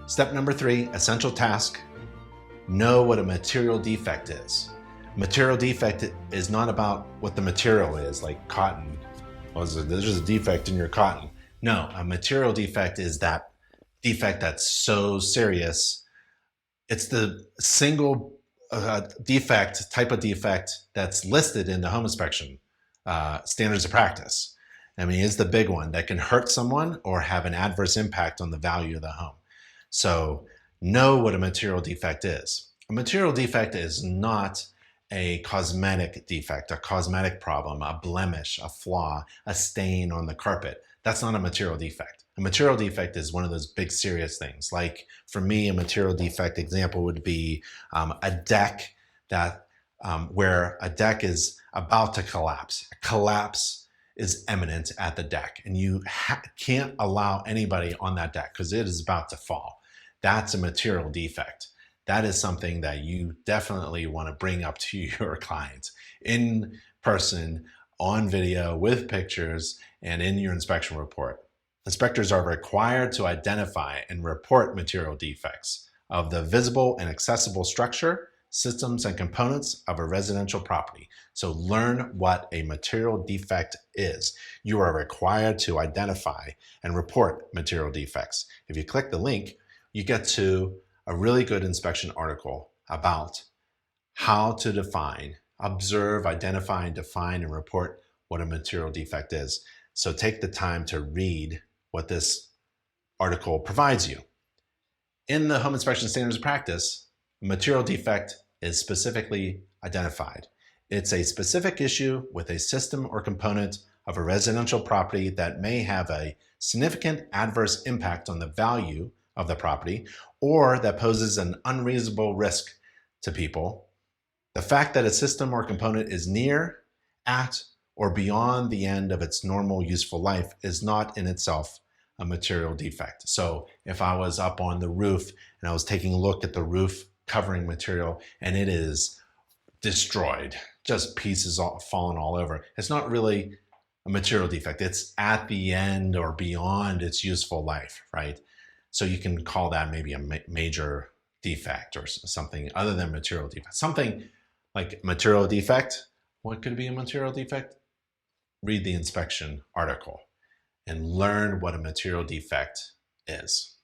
Step number 3, essential task, know what a material defect is. Material defect is not about what the material is, like cotton. Oh, there's a defect in your cotton. No, a material defect is that defect that's so serious. It's the single type of defect that's listed in the home inspection standards of practice. I mean, it's the big one that can hurt someone or have an adverse impact on the value of the home. So know what a material defect is. A material defect is not a cosmetic defect, a cosmetic problem, a blemish, a flaw, a stain on the carpet. That's not a material defect. A material defect is one of those big serious things. Like for me, a material defect example would be a deck that where a deck is about to collapse. A collapse is imminent at the deck, and you can't allow anybody on that deck because it is about to fall. That's a material defect. That is something that you definitely want to bring up to your clients in person, on video, with pictures, and in your inspection report. Inspectors are required to identify and report material defects of the visible and accessible structure, systems, and components of a residential property. So learn what a material defect is. You are required to identify and report material defects. If you click the link, you get to a really good inspection article about how to define, observe, identify, define, and report what a material defect is. So take the time to read what this article provides you. In the home inspection standards of practice, material defect is specifically identified. It's a specific issue with a system or component of a residential property that may have a significant adverse impact on the value of the property, or that poses an unreasonable risk to people. The fact that a system or component is near, at, or beyond the end of its normal useful life is not in itself a material defect. So if I was up on the roof and I was taking a look at the roof covering material and it is destroyed, just pieces falling all over, it's not really a material defect. It's at the end or beyond its useful life, right? So you can call that maybe a major defect or something other than material defect. Something like material defect. What could be a material defect? Read the inspection article and learn what a material defect is.